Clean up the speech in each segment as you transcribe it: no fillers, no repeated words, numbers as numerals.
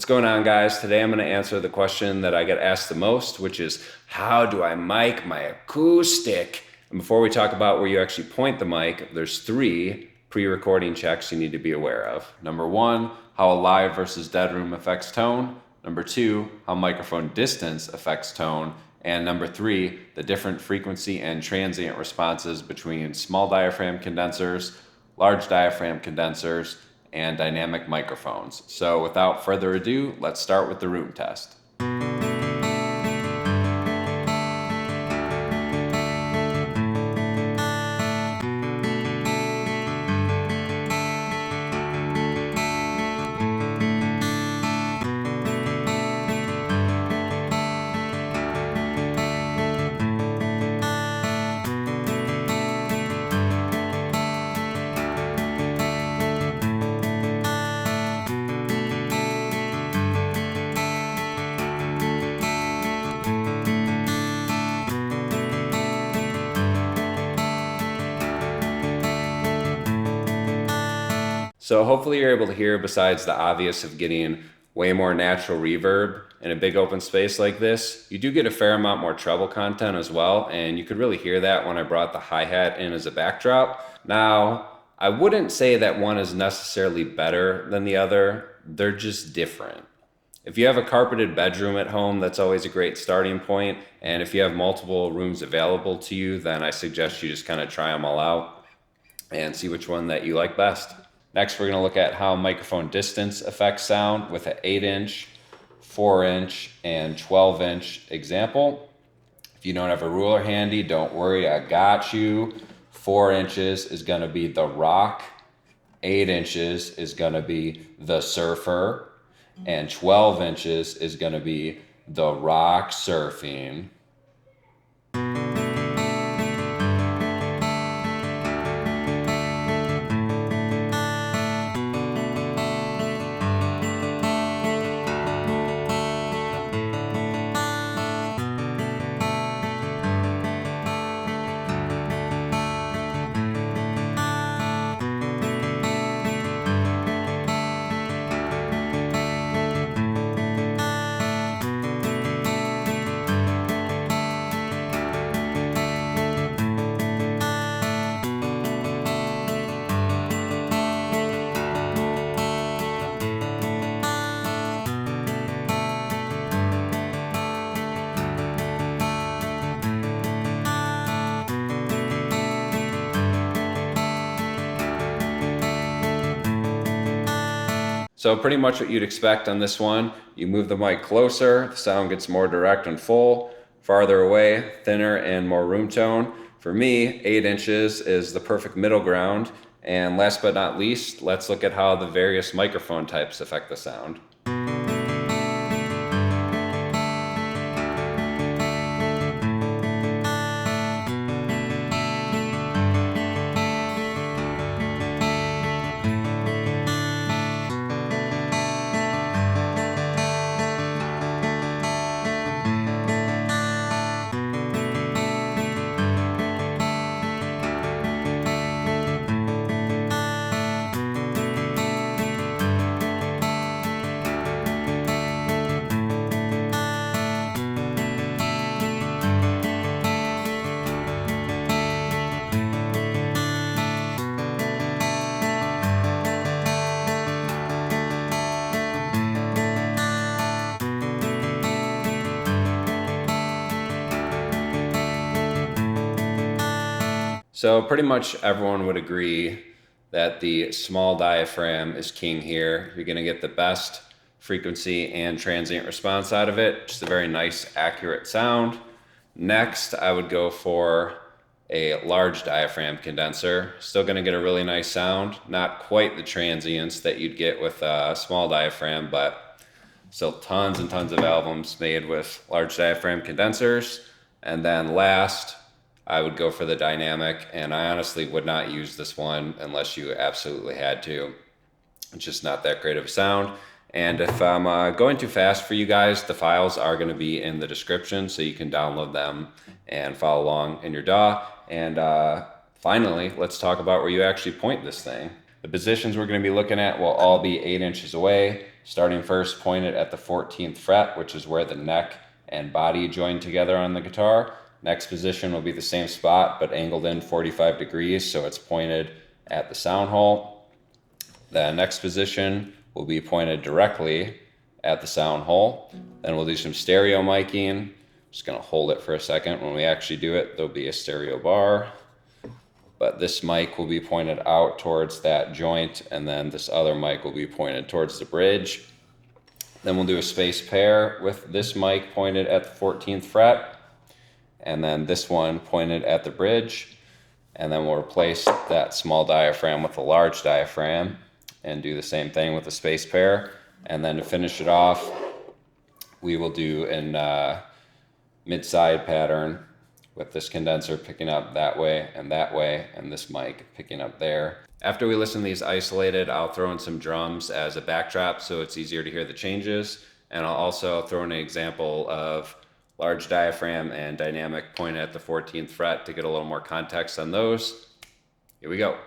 What's going on, guys? Today I'm going to answer the question that I get asked the most, which is how do I mic my acoustic? And before we talk about where you actually point the mic, there's 3 pre-recording checks you need to be aware of. Number 1, how a live versus dead room affects tone. Number 2, how microphone distance affects tone. And number 3, the different frequency and transient responses between small diaphragm condensers, large diaphragm condensers, and dynamic microphones. So without further ado, let's start with the room test. So hopefully you're able to hear, besides the obvious of getting way more natural reverb in a big open space like this, you do get a fair amount more treble content as well, and you could really hear that when I brought the hi-hat in as a backdrop. Now, I wouldn't say that one is necessarily better than the other, they're just different. If you have a carpeted bedroom at home, that's always a great starting point, and if you have multiple rooms available to you, then I suggest you just kind of try them all out and see which one that you like best. Next, we're going to look at how microphone distance affects sound with an 8-inch, 4-inch, and 12-inch example. If you don't have a ruler handy, don't worry, I got you. 4 inches is going to be the rock, 8 inches is going to be the surfer, and 12 inches is going to be the rock surfing. So pretty much what you'd expect on this one, you move the mic closer, the sound gets more direct and full, farther away, thinner and more room tone. For me, 8 inches is the perfect middle ground. And last but not least, let's look at how the various microphone types affect the sound. So pretty much everyone would agree that the small diaphragm is king here. You're gonna get the best frequency and transient response out of it. Just a very nice, accurate sound. Next, I would go for a large diaphragm condenser. Still gonna get a really nice sound. Not quite the transients that you'd get with a small diaphragm, but still tons and tons of albums made with large diaphragm condensers. And then last, I would go for the dynamic, and I honestly would not use this one unless you absolutely had to. It's just not that great of a sound. And if I'm going too fast for you guys, the files are going to be in the description, so you can download them and follow along in your DAW. And finally, let's talk about where you actually point this thing. The positions we're going to be looking at will all be 8 inches away. starting first pointed at the 14th fret, which is where the neck and body join together on the guitar. Next position will be the same spot, but angled in 45 degrees, so it's pointed at the sound hole. The next position will be pointed directly at the sound hole. Then we'll do some stereo miking. Just gonna hold it for a second. When we actually do it, there'll be a stereo bar, but this mic will be pointed out towards that joint, and then this other mic will be pointed towards the bridge. Then we'll do a space pair with this mic pointed at the 14th fret, and then this one pointed at the bridge. And then we'll replace that small diaphragm with a large diaphragm and do the same thing with the space pair. And then to finish it off, we will do an mid-side pattern with this condenser picking up that way, and this mic picking up there. After we listen to these isolated, I'll throw in some drums as a backdrop so it's easier to hear the changes. And I'll also throw in an example of large diaphragm and dynamic pointed at the 14th fret to get a little more context on those. Here we go.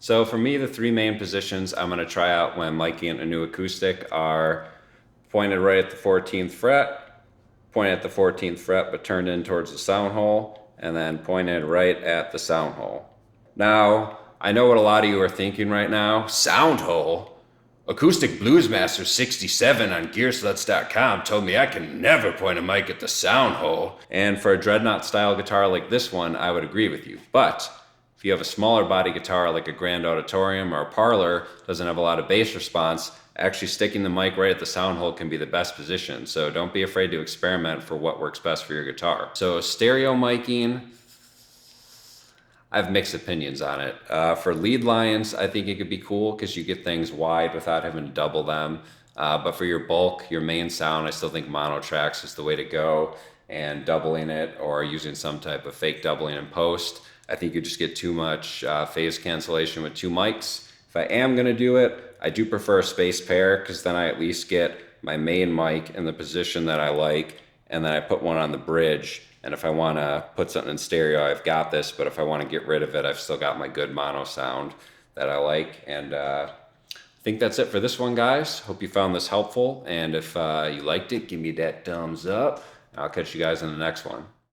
So for me, the three main positions I'm going to try out when miking a new acoustic are pointed right at the 14th fret, pointed at the 14th fret but turned in towards the sound hole, and then pointed right at the sound hole. Now, I know what a lot of you are thinking right now. Sound hole? Acoustic Bluesmaster 67 on Gearsluts.com told me I can never point a mic at the sound hole. And for a dreadnought style guitar like this one, I would agree with you. But if you have a smaller body guitar like a grand auditorium or a parlor, doesn't have a lot of bass response, actually sticking the mic right at the sound hole can be the best position. So don't be afraid to experiment for what works best for your guitar. So stereo miking, I have mixed opinions on it. For lead lines, I think it could be cool because you get things wide without having to double them. But for your bulk, your main sound, I still think mono tracks is the way to go. And doubling it or using some type of fake doubling in post, I think you just get too much phase cancellation with two mics. If I am gonna do it, I do prefer a space pair because then I at least get my main mic in the position that I like, and then I put one on the bridge. And if I want to put something in stereo, I've got this. But if I want to get rid of it, I've still got my good mono sound that I like. And I think that's it for this one, guys. Hope you found this helpful. And if you liked it, give me that thumbs up. I'll catch you guys in the next one.